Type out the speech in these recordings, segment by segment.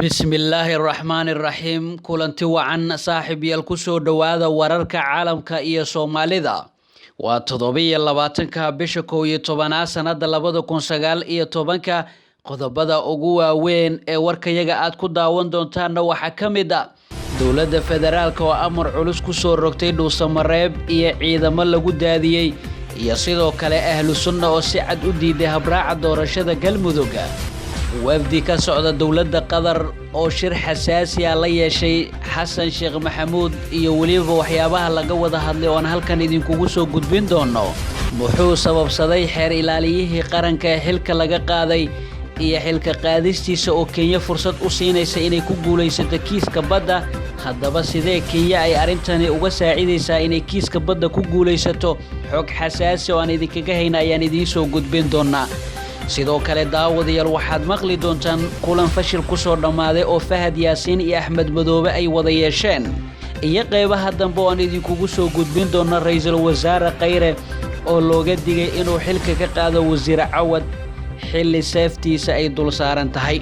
bismillaahi raxmaani raxiim kulanti wacan saaxiibayaal ku soo dhowaada wararka caalamka iyo Soomaalida waa 27-ka bisha 11 sanada 2019 qodobada ugu waaweyn ee warkayaga aad ku daawan doontaan waxa kamid ah dowladda federaalka oo amar culus ku soo rogtay dhuusamareeb iyo ciidamo lagu daadiyay iyo sidoo kale ahlu sunna oo si cad u diiday habraaca doorashada galmudug wafdi ka socda dowladda Qatar oo shir xasaasi ah la yeeshay Xasan Sheekh Maxamuud iyo waliba waxyaabaha laga wada hadlay oo aan halkan idinkugu soo gudbin doono muxuu sababsaday xeer ilaaliyihii qaranka ee xilka laga qaaday iyo xilka qaadistiisa oo Kenya fursad u siinaysa inay ku guuleysato kiiska badda haddaba sidee Kenya ay arintani uga saacidaysaa inay kiiska badda ku guuleysato xog xasaasi oo aan idinkaga hayna ayaan idin soo gudbin doonaa sidoo kale daawadayaal waxaad maqli doontaan kulan fashil ku soo dhamaaday oo Fahad Yaasiin iyo Axmed Madoobe ay wada yeesheen iyo qaybaha dambe oo aan idinkugu soo gudbin doona ra'iisul wasaare Khayre oo looga digay inuu xilka ka qaado wasiir Cawad xilli seeftiisa ay dul saaran tahay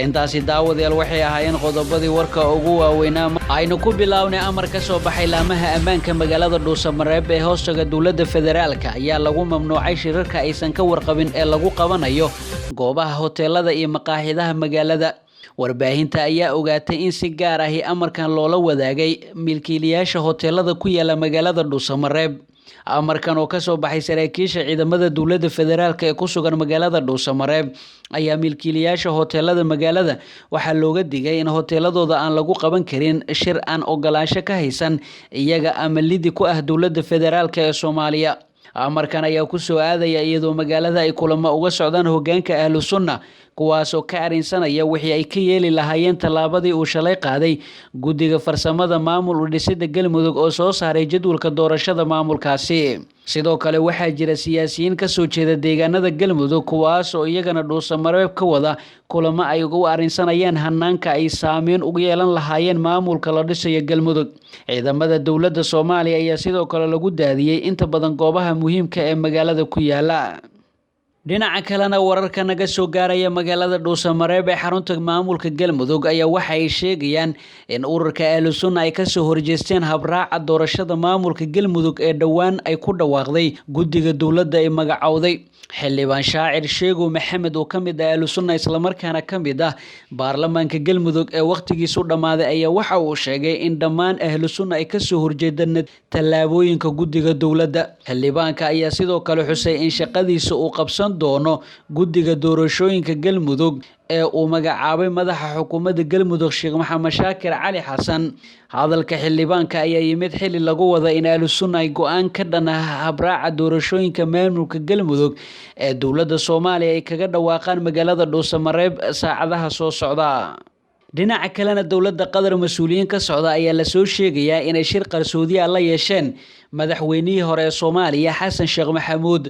intaasi daawadayaal waxay ahaayeen qodobadii warka ugu waaweynaa aynu ku bilawnay amar ka soo baxay laamaha ammaanka magaalada Dhuusamareeb ee hoostaga dowladda federaalka ayaa lagu mamnuucay shirarka aysan ka warqabin ee lagu qabanayo goobaha hoteelada iyo maqaaxidaha magaalada warbaahinta ayaa ogaatay in si gaar ah amarkan loola wadaagay milkiilayaasha hoteelada ku yaala magaalada Dhuusamareeb amarkan oo ka soo baxay saraakiisha ciidamada dowladda federaalka ee ku sugan magaalada Dhuusamareeb ayaa milkiilayaasha hoteelada magaalada waxa looga digay in hoteeladooda aan lagu qaban karin shir aan ogolaansho ka haysan iyaga ama lidi ku ah dowladda federaalka ee Soomaaliya amarkan ayaa ku soo aadaya iyadoo magaalada ay kulamo uga socdaan hoggaanka ahlu sunna kuwaas oo ka arinsanaya wixii ay ka yeeli lahaayeen talaabadii uu shalay qaaday guddiga farsamada maamul u dhisida galmudug oo soo saaray jadwalka doorashada maamulkaasi sidoo kale waxaa jira siyaasiyiin ka soo jeeda deegaanada galmudug kuwaas oo iyagana Dhuusamareeb ka wada kulamo ay ugu arinsanayaan hanaanka ay saameyn ugu yeelan lahaayeen maamulka la dhisayo galmudug ciidamada dowladda Soomaaliya ayaa sidoo kale lagu daadiyay inta badan goobaha muhiimka ee magaalada ku yaala dhinaca kalena wararka naga soo gaaraya magaalada Dhuusamareeb ee xarunta maamulka galmudug ayaa waxa ay sheegayaan in ururka ahlu sunna ay ka soo horjeesteen habraaca doorashada maamulka galmudug ee dhawaan ay ku dhawaaqday guddiga dowladda ee magacowday xildhibaan shaacir sheego maxamed oo kamid ah ahlu sunna isla markaana kamid ah baarlamaanka galmudug ee waqtigiisu dhamaaday ayaa waxa uu sheegay in dhammaan ahlu sunna ay ka soo horjeedaan talaabooyinka guddiga dowladda xildhibaanka ayaa sidoo kale xusay in shaqadiisa uu qabsan doono guddiga doorashooyinka galmudug ee uu magacaabay madaxa xukuumadda galmudug Sheekh Maxamed Shaakir Cali Xasan hadalka xildhibaanka ayaa yimid xilli lagu wada in ahlu sunna ay go'aan ka dhan habraaca doorashooyinka maamulka galmudug ee dowladda Soomaaliya ay kaga dhawaaqaan magaalada Dhuusamareeb saacadaha soo socda dhinaca kalena dowladda Qatar mas'uuliyiin ka socda ayaa la soo sheegayaa inay shir qarsoodi ah la yeesheen madaxweynihii hore ee Soomaaliya Xasan Sheekh Maxamuud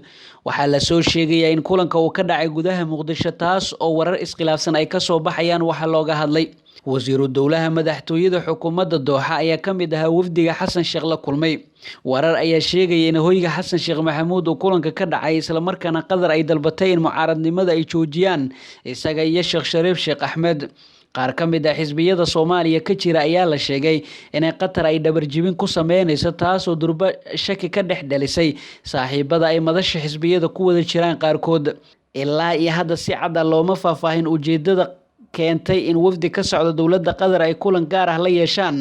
waxaa la soo sheegayaa in kulanka uu ka dhacay gudaha Muqdisho taas oo warar iskhilaafsan ay ka soo baxayaan waxa looga hadlay wasiiru dowlaha madaxtooyada xukuumadda Dooxa ayaa kamid ah wafdiga Xasan Sheekh la kulmay warar ayaa sheegaya in hoyga Xasan Sheekh Maxamuud uu kulanka ka dhacay isla markaana Qatar ay dalbatay in mucaaradnimada ay joojiyaan isaga iyo Sheekh Shariif Sheekh Axmed qaar ka mid ah xisbiyada Soomaaliya ka jira ayaa la sheegay in Qatar ay dhabarjibin ku sameynayso taas oo durba shaki ka dhex dhalisay saaxiibada ay madasha xisbiyada ku wada jiraan qaarkood ilaa iyo hadda si cad looma faahfaahin ujeedada keentay in wafdi ka socda dowladda Qatar ay kulan gaar ah la yeeshaan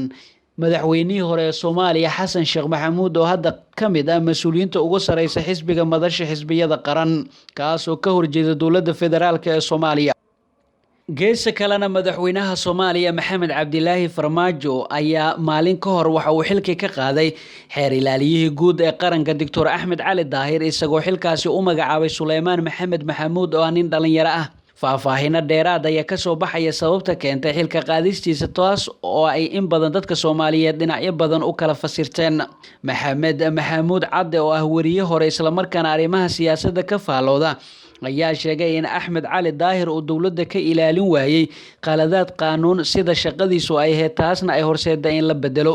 madaxweynihii hore ee Soomaaliya Xasan Sheekh Maxamuud oo hadda kamid ah mas'uuliyiinta ugu sareysa xisbiga madasha xisbiyada qaran kaas oo ka horjeeda dowladda federaalka ee Soomaaliya geesa kalena madaxweynaha Soomaaliya Maxamed Cabdilaahi Farmaajo ayaa maalin ka hor waxa uu xilka ka qaaday xeer ilaaliyihii guud ee qaranka Dr. Axmed Cali Daahir isagoo xilkaasi u magacaabay Suleymaan Maxamed Maxamuud oo nin dhalinyaro ah faahfaahin dheeraad ayaa ka soo baxaya sababta keentay xilka qaadistiisa taas oo ay in badan dadka Soomaaliyeed dhinacyo badan u kala fasirteen Maxamed Maxamuud Cadde oo ah wariye hore isla markaana arrimaha siyaasadda ka faalooda ayaa sheegay in Axmed Cali Daahir uu dowladda ka ilaalin waayay qaladaad qaanuun sida shaqadiisu ay ahayd taasna ay horseeday in la bedelo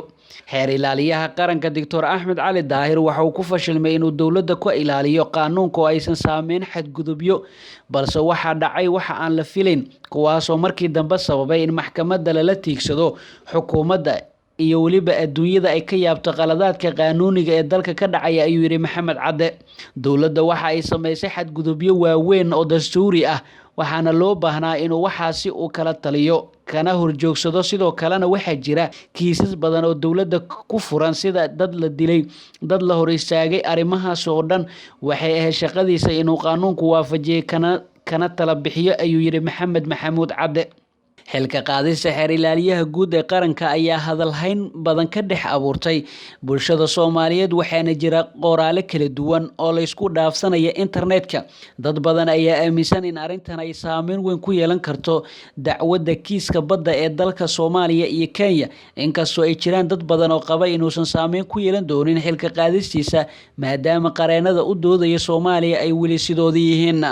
xeer ilaaliyaha qaranka Dr. Axmed Cali Daahir waxa uu ku fashilmay inuu dowladda ku ilaaliyo qaanuunka oo aysan saameyn xadgudubyo balse waxa dhacay waxa aan la filayn kuwaas oo markii dambe sababay in maxkamadda lala tiigsado xukuumadda iyo waliba adduunyada ay ka yaabto qaladaadka qaanuuniga ee dalka ka dhacaya ayuu yiri Maxamed Cadde. Dowladda waxa ay sameysay xadgudubyo waaweyn oo dastuuri ah waxaana loo baahnaa inuu waxaasi uu kala taliyo kana horjoogsado. Sidoo kalena waxaa jira kiisas badan oo dowladda ku furan sida dad la dilay, dad la hor istaagay. Arrimahaas oo dhan waxay ahayd shaqadiisa inuu qaanuunku waafajiyo kana tala bixiyo ayuu yiri Maxamed Maxamuud Cadde. xilka qaadista xeer ilaaliyaha guud ee qaranka ayaa hadalhayn badan ka dhex abuurtay bulshada Soomaaliyeed waxaana jira qoraale kala duwan oo la isku dhaafsanaya internetka. Dad badan ayaa aaminsan in arrintan ay saameyn weyn ku yeelan karto dacwadda kiiska badda ee dalka Soomaaliya iyo Kenya, inkastoo ay jiraan dad badan oo qaba inuusan saameyn ku yeelan doonin xilka qaadistiisa maadaama qareenada u doodaya Soomaaliya ay weli sidoodii yihiin.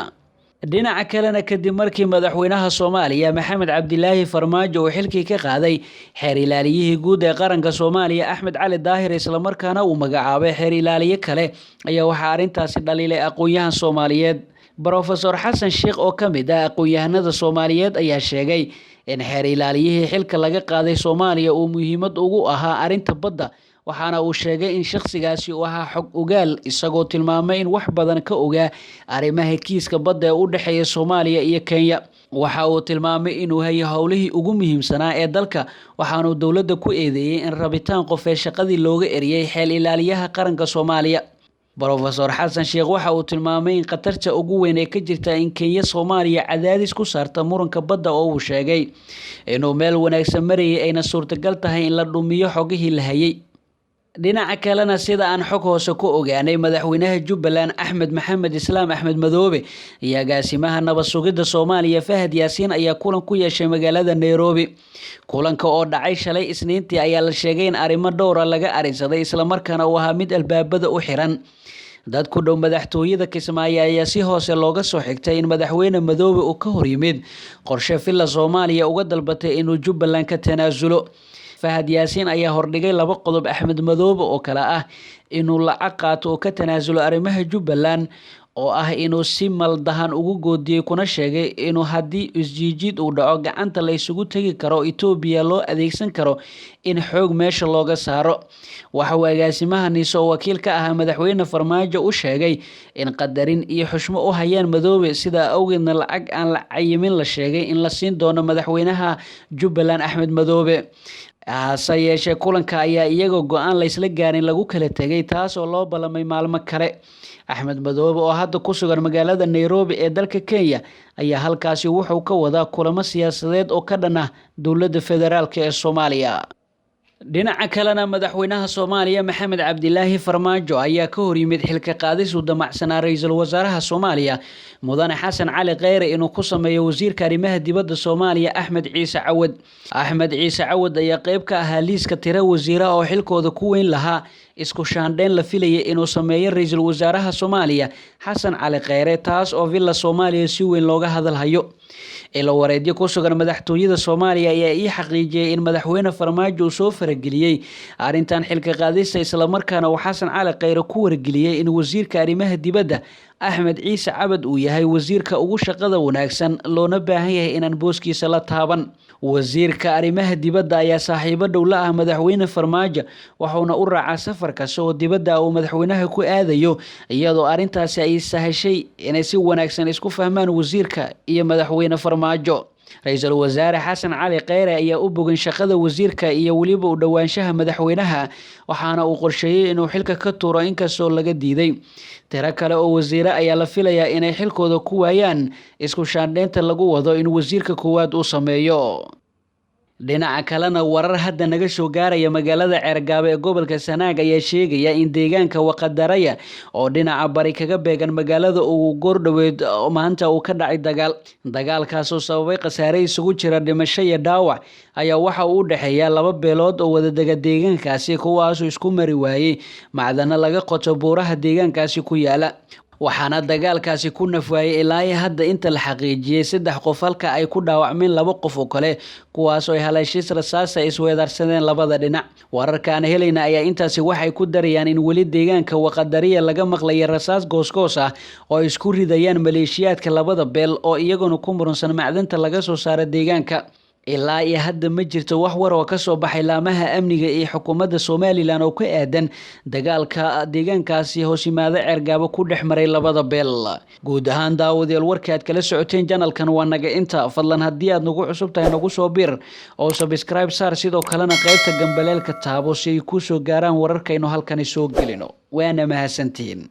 dhinaca kalena kadib markii madaxweynaha Soomaaliya Maxamed Cabdilaahi Farmaajo uu xilkii ka qaaday xeer ilaaliyihii guud ee qaranka Soomaaliya Axmed Cali Daahir isla markaana uu magacaabay xeer ilaaliye kale ayaa waxa arintaasi dhaliilay aqoonyahan Soomaaliyeed. Professor Xasan Sheekh oo kamid ah aqoonyahanada Soomaaliyeed ayaa sheegay in xeer ilaaliyihii xilka laga qaaday Soomaaliya uu muhiimad ugu ahaa arinta badda, waxaana uu sheegay in shakhsigaasi uu ahaa xog ogaal isagoo tilmaamay in wax badan ka ogaa arrimaha kiiska badda ee u dhaxeeya Soomaaliya iyo Kenya. Waxa uu tilmaamay inuu hayay howlihii ugu muhiimsanaa ee dalka waxaana uu dowladda ku eedeeyay in rabitaan qof ee shaqadii looga eriyay xeer ilaaliyaha qaranka Soomaaliya. Professor Xasan Sheekh waxa uu tilmaamay in qatarta ugu weyn ee ka jirta in Kenya Soomaaliya cadaadis ku saarta muranka badda oo uu sheegay inuu meel wanaagsan marayay ayna suurtagal tahay in la dhumiyo xogihii la hayay. dhinaca kalena sida aan xog hoose ku ogaanay madaxweynaha Jubbaland Axmed Maxamed Islaam Axmed Madoobe iyo agaasimaha nabad sugidda Soomaaliya Fahad Yaasiin ayaa kulan ku yeeshay magaalada Nairobi. kulanka oo dhacay shalay Isniintii ayaa la sheegay in arrimo dhowr ah laga arinsaday isla markaana uu ahaa mid albaabada u xiran. dad ku dhow madaxtooyada Kismaayo ayaa si hoose looga soo xigtay in madaxweyne Madoobe uu ka hor yimid qorshe filla Soomaaliya uga dalbatay inuu Jubbaland ka tanaasulo. Fahad Yaasiin ayaa hordhigay laba qodob Axmed Madoobe oo kala ah inuu lacag qaato oo ka tanaasulo arrimaha Jubbaland oo ah inuu si maldahan ugu goodiyay kuna sheegay inuu haddii isjiijid uu dhaco gacanta la isugu tagi karo Itoobiya loo adeegsan karo in xoog meesha looga saaro. waxa uu agaasimaha niso wakiil ka ah madaxweyne Farmaajo u sheegay in qadarin iyo xushmo u hayaan Madoobe sida awgeedna lacag aan la cayimin la sheegay in la siin doono madaxweynaha Jubbaland Axmed Madoobe. hase yeeshee kulanka ayaa iyagoo go'aan la isla gaarin lagu kala tagay taas oo loo balamay maalmo kale. Axmed Madoobe oo hadda ku sugan magaalada Nairobi ee dalka Kenya ayaa halkaasi wuxuu ka wadaa kulamo siyaasadeed oo ka dhan ah dowladda federaalka ee Soomaaliya. dhinaca kalena madaxweynaha Soomaaliya Maxamed Cabdilaahi Farmaajo ayaa ka hor yimid xilka qaadis uu damacsanaa ra'iisul wasaaraha Soomaaliya Mudane Xasan Cali Kheyre inuu ku sameeyo wasiirka arrimaha dibadda Soomaaliya Axmed Ciise Cawad. Axmed Ciise Cawad ayaa qayb ka ahaa liiska tiro wasiira oo xilkooda ku weyn lahaa isku shaandheyn la filayay inuu sameeyo ra'iisul wasaaraha Soomaaliya Xasan Cali Kheyre taas oo villa Soomaaliya si weyn looga hadalhayo. ila wareedyo ku sugan madaxtooyada Soomaaliya ayaa ii xaqiijiyay in madaxweyne Farmaajo uu soo farageliyay arrintan xilka qaadista isla markaana uu Xasan Cali Kheyre ku wargeliyay in wasiirka arrimaha dibadda Axmed Ciise Cawad uu yahay wasiirka ugu shaqada wanaagsan loona baahan yahay inaan booskiisa la taaban. wasiirka arrimaha dibadda ayaa saaxiibo dhow la ah madaxweyne Farmaajo waxaana u raacaa safar kasta oo dibadda uu madaxweynaha ku aadayo iyadoo arrintaasi ay sahashay inay si wanaagsan isku fahmaan wasiirka iyo madaxweyne Farmaajo. ra'iisul wasaare Xasan Cali Kheyre ayaa u bogan shaqada wasiirka iyo waliba u dhawaanshaha madaxweynaha waxaana uu qorsheeyay inuu xilka ka tuuro inkastoo laga diiday. tiro kale oo wasiire ayaa la filayaa inay xilkooda ku waayaan isku shaandheynta lagu wado in wasiirka koowaad uu sameeyo. dhinaca kalena warar hadda naga soo gaaraya magaalada Ceergaabo ee gobolka Sanaag ayaa sheegaya in deegaanka Waqadaraya oo dhinaca bari kaga beegan magaalada uu goordhaweed maanta uu ka dhacay dagaalkaas oo sababay khasaare isugu jira dhimasho iyo dhaawac ayaa waxa uu u dhaxeeya laba beelood oo wada dega deegaankaasi kuwaas oo isku mari waayay macdana laga qoto buuraha deegaankaasi ku yaala. waxaana dagaalkaasi ku nafwaayay ilaa hadda inta la xaqiijiyay 3 qof halka ay ku dhaawacmeen 2 qof oo kale kuwaas oo ay haleeshiis rasaas ay isweedarsadeen labada dhinac wararkaan helayna ayaa intaasi waxay ku darayaan in weli deegaanka Waqadariya laga maqlay rasaas goosgoos ah oo isku ridayaan maleeshiyaadka labada beel oo iyaguna ku muransan macdanta laga soo saaray deegaanka ilaa iyo hadda ma jirto wax war oo ka soo baxay laamaha amniga iyo xukuumadda Soomaaliland oo ka aadan dagaalka deegaankaasi hoos yimaada Ceergaabo ku dhexmaray labada beel guud ahaan daawadeel warkaad kala socoteen channelkan waa naga inta fadlan haddii aad nagu cusub tahay nagu soo bir oo subscribe saar sidoo kalena qaybta gambaleelka taabo si ay ku soo gaaraan wararkaynu halkan soo gelino waana mahadsantiin